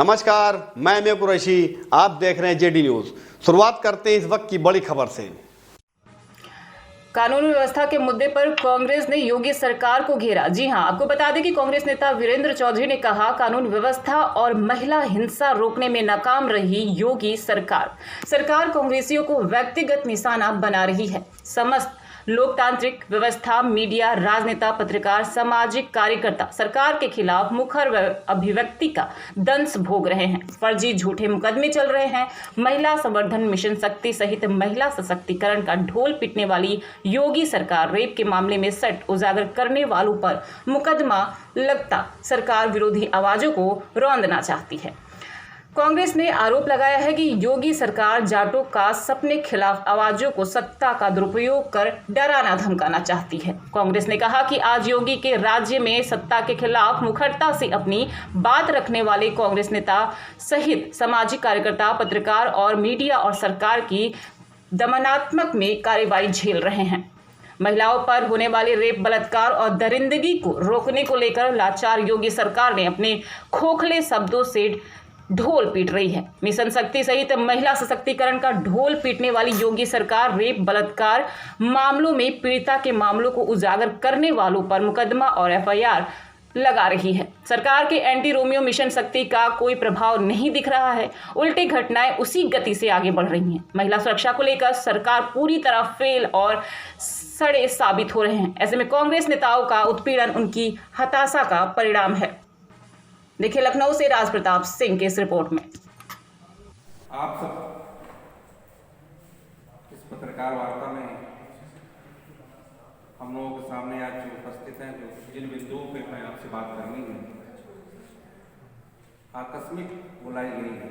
नमस्कार, मैं मेहबूब कुरैशी। आप देख रहे हैं जेडी न्यूज। शुरुआत करते हैं इस वक्त की बड़ी खबर से। कानून व्यवस्था के मुद्दे पर कांग्रेस ने योगी सरकार को घेरा। जी हां, आपको बता दें कि कांग्रेस नेता वीरेंद्र चौधरी ने कहा, कानून व्यवस्था और महिला हिंसा रोकने में नाकाम रही योगी सरकार कांग्रेसियों को व्यक्तिगत निशाना बना रही है। समस्त लोकतांत्रिक व्यवस्था, मीडिया, राजनेता, पत्रकार, सामाजिक कार्यकर्ता सरकार के खिलाफ मुखर अभिव्यक्ति का दंश भोग रहे हैं। फर्जी झूठे मुकदमे चल रहे हैं। महिला संवर्धन मिशन शक्ति सहित महिला सशक्तिकरण का ढोल पीटने वाली योगी सरकार रेप के मामले में सट उजागर करने वालों पर मुकदमा लगता सरकार विरोधी आवाजों को रौंदना चाहती है। कांग्रेस ने आरोप लगाया है कि योगी सरकार जाटों का सपने खिलाफ आवाजों को सत्ता का दुरुपयोग कर डराना धमकाना चाहती है। कांग्रेस ने कहा कि आज योगी के राज्य में सत्ता के खिलाफ मुखरता से अपनी बात रखने वाले कांग्रेस नेता सहित सामाजिक कार्यकर्ता, पत्रकार और मीडिया और सरकार की दमनात्मक में कार्रवाई झेल रहे हैं। महिलाओं पर होने वाले रेप, बलात्कार और दरिंदगी को रोकने को लेकर लाचार योगी सरकार ने अपने खोखले शब्दों से ढोल पीट रही है। मिशन शक्ति सहित महिला सशक्तिकरण का ढोल पीटने वाली योगी सरकार रेप, बलात्कार मामलों में पीड़िता के मामलों को उजागर करने वालों पर मुकदमा और एफआईआर लगा रही है। सरकार के एंटी रोमियो मिशन शक्ति का कोई प्रभाव नहीं दिख रहा है। उल्टी घटनाएं उसी गति से आगे बढ़ रही हैं। महिला सुरक्षा को लेकर सरकार पूरी तरह फेल और सड़े साबित हो रहे हैं। ऐसे में कांग्रेस नेताओं का उत्पीड़न उनकी हताशा का परिणाम है। देखिए लखनऊ से राज प्रताप सिंह की इस रिपोर्ट में। आप सब इस पत्रकार वार्ता में हम लोगों के सामने आज जो उपस्थित हैं, जो जिन बिंदुओं पे मैं आपसे बात करनी है, आकस्मिक बुलाई गई है।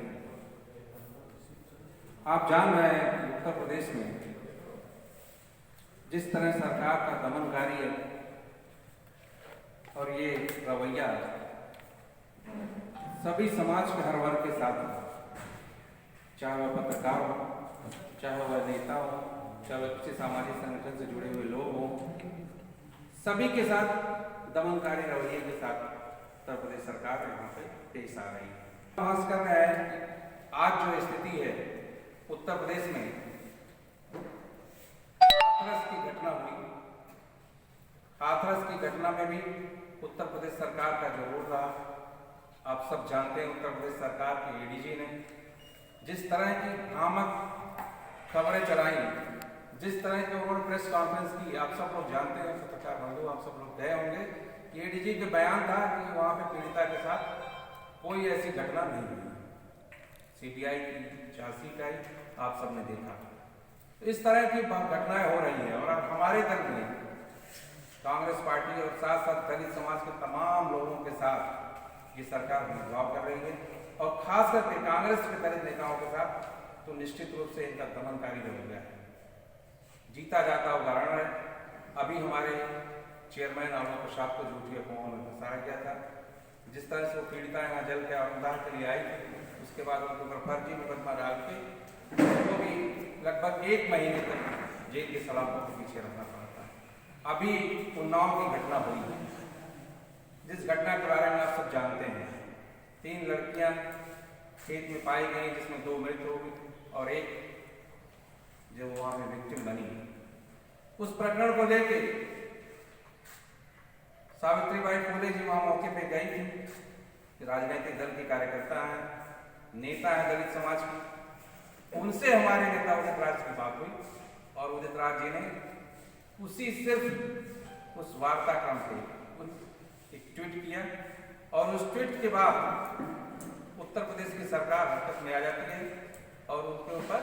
आप जान रहे हैं कि उत्तर प्रदेश में जिस तरह सरकार का दमनकारी है और ये रवैया सभी समाज के हर वर्ग के साथ, चाहे वह पत्रकार हो, चाहे वह नेता हो, चाहे वह किसी सामाजिक संगठन से जुड़े हुए लोग हों, सभी के साथ दमनकारी रवैये के साथ उत्तर प्रदेश सरकार यहाँ पे पेश आ रही है। खास कर रहा है कि आज जो स्थिति है उत्तर प्रदेश में, हाथरस की घटना हुई। हाथरस की घटना में भी उत्तर प्रदेश सरकार का जो रोल रहा, आप सब जानते हैं। उत्तर प्रदेश सरकार के एडीजी ने जिस तरह की भ्रामक खबरें चलाई, जिस तरह की उन्होंने प्रेस कॉन्फ्रेंस की, आप सब लोग जानते हैं, पत्रकार बंधु आप सब लोग गए होंगे कि एडीजी का बयान था कि वहाँ पे पीड़िता के साथ कोई ऐसी घटना नहीं हुई। सीबीआई की जांच का आप सबने देखा। इस तरह की घटनाएं हो रही हैं और अब हमारे दल में कांग्रेस पार्टी और साथ साथ दलित समाज के तमाम लोगों के साथ ये सरकार भेदभाव कर रही है और खास करके कांग्रेस के दलित नेताओं के साथ तो निश्चित रूप से इनका दमनकारी रवैया है। जीता जाता उदाहरण है, अभी हमारे चेयरमैन आलोक प्रसाद को झूठी अफवाहों में फंसाया गया था। जिस तरह से वो पीड़िता यहाँ जल के अनुदान के लिए आई, उसके बाद उनके ऊपर फर्जी मुकदमा डाल के उनको भी लगभग 1 महीने तक जेल के सलाखों के पीछे रखना पड़ता है। अभी उन्नाव की घटना हुई है, जिस घटना के बारे में आप सब जानते हैं। 3 लड़कियां खेत में पाई गई, जिसमें 2 मृत हो गई और एक जो वहां में विक्टिम बनी। उस प्रकरण को लेके सावित्रीबाई फुले जी वहां मौके पे गई थी। राजनीतिक दल की कार्यकर्ता हैं, नेता है दलित समाज की, उनसे हमारे नेता उदित राज की बात हुई और उदित राज जी ने उसी सिर्फ उस वार्ताक्रम पे एक ट्वीट किया और उस ट्वीट के बाद उत्तर प्रदेश की सरकार हरकत में आ जाती है और उनके ऊपर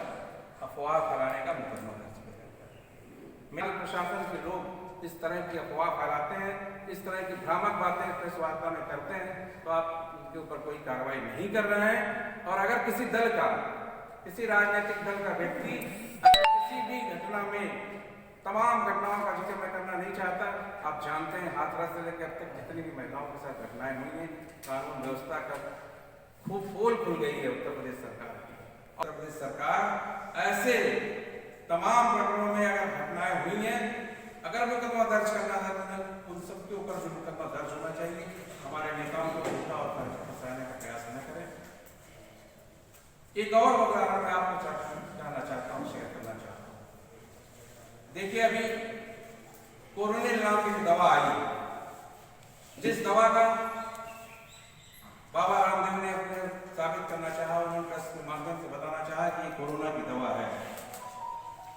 अफवाह फैलाने का मुकदमा दर्ज किया जाता है। मेरे प्रशासन के लोग इस तरह की अफवाह फैलाते हैं, इस तरह की भ्रामक बातें प्रेस वार्ता में करते हैं, तो आप उनके ऊपर कोई कार्रवाई नहीं कर रहे हैं। और अगर किसी दल का, किसी राजनीतिक दल का व्यक्ति अगर किसी भी घटना में, तमाम घटनाओं का जिक्र मैं करना नहीं चाहता, आप जानते हैं हाथरस से लेकर अब तक जितनी भी महिलाओं के साथ घटनाएं हुई हैं, कानून व्यवस्था का खूब पोल खुल गई है उत्तर प्रदेश सरकार की। उत्तर प्रदेश सरकार ऐसे तमाम प्रकरणों में अगर घटनाएं हुई हैं, अगर मुकदमा दर्ज करना है, उन सबके ऊपर जो मुकदमा दर्ज होना चाहिए। हमारे नेताओं को झूठा और फंसाने का प्रयास न करें। एक और उदाहरण मैं आपको जानना चाहता हूँ, शेयर करना चाहता हूँ। देखिए, अभी कोरोनिल नाम की दवा आई, जिस दवा का बाबा रामदेव ने अपने साबित करना चाहा, उन्होंने इसके माध्यम से बताना चाहा कि ये कोरोना की दवा है।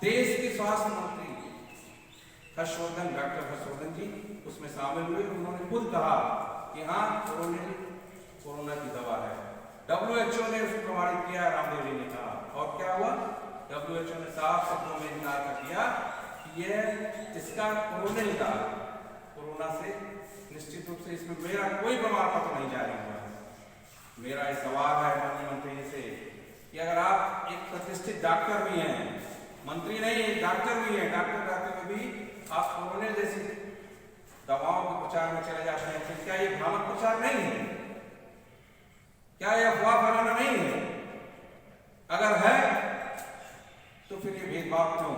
देश के स्वास्थ्य मंत्री हर्षवर्धन, डॉक्टर हर्षवर्धन जी उसमें शामिल हुए। उन्होंने खुद कहा कि हाँ, कोरोना की दवा है। WHO ने उसको प्रमाणित किया, रामदेव जी ने कहा। और क्या हुआ? WHO ने साफ शब्दों में इनकार कर दिया कि यह इसका कोरोना से निश्चित रूप से इसमें मेरा कोई प्रमाण पत्र नहीं जारी हुआ है। मेरा ये सवाल है माननीय मंत्री से कि अगर आप एक प्रतिष्ठित डॉक्टर भी हैं, मंत्री नहीं है, डॉक्टर भी है, डॉक्टर रहते हुए भी आप कोरोना जैसी दवाओं के प्रचार में चले जाते हैं, फिर क्या ये भ्रामक प्रचार नहीं है? क्या यह अफवाह फैलाना नहीं है? अगर है तो फिर ये भेदभाव क्यों?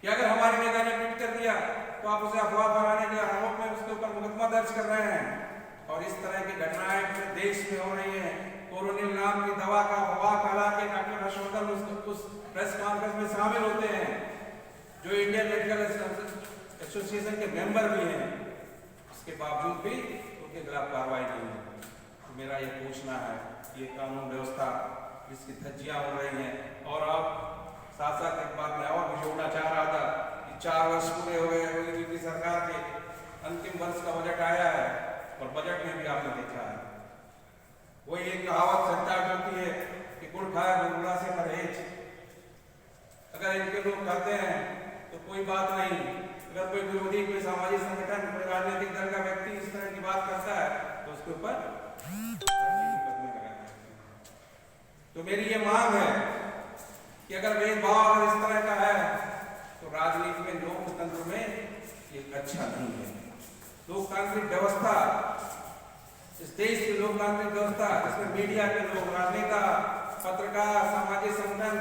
कि अगर हमारे नेता ने ट्वीट कर दिया तो आप उसे अफवाह फैलाने के आरोप में उसके ऊपर मुकदमा दर्ज कर रहे हैं। और इस तरह की घटनाएं पूरे देश में हो रही हैं। कोरोनिल नाम की दवा का अफवाह फैला के डॉक्टर हर्षवर्धन उस प्रेस कॉन्फ्रेंस में शामिल होते हैं, जो इंडियन मेडिकल एसोसिएशन के मेंबर भी हैं। इसके बावजूद भी उनके खिलाफ कार्रवाई नहीं है। तो मेरा ये पूछना है, ये कानून व्यवस्था जिसकी धज्जियां हो रही हैं। और अब साथ साथ एक बात मैं और भी जोड़ना चाह रहा था कि 4 वर्ष पूरे हो गए योगी सरकार के, अंतिम वर्ष का बजट आया है और बजट में भी आपने देखा है वही एक कहावत सरकार चलती है कि गुड़ खाए गुड़ा से परहेज। अगर इनके लोग कहते हैं तो कोई बात नहीं, अगर कोई विरोधी, कोई सामाजिक संगठन, कोई राजनीतिक दल का व्यक्ति इस तरह की बात करता है तो उसके ऊपर तो मेरी ये मांग है कि अगर भेदभाव अगर इस तरह का है तो राजनीति में, लोकतंत्र में ये अच्छा नहीं है। लोकतांत्रिक व्यवस्था, इस देश की लोकतांत्रिक व्यवस्था जिसमें मीडिया के लोग, राजनेता, पत्रकार, सामाजिक संगठन,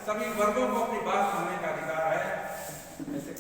सभी वर्गों को अपनी बात सुनने का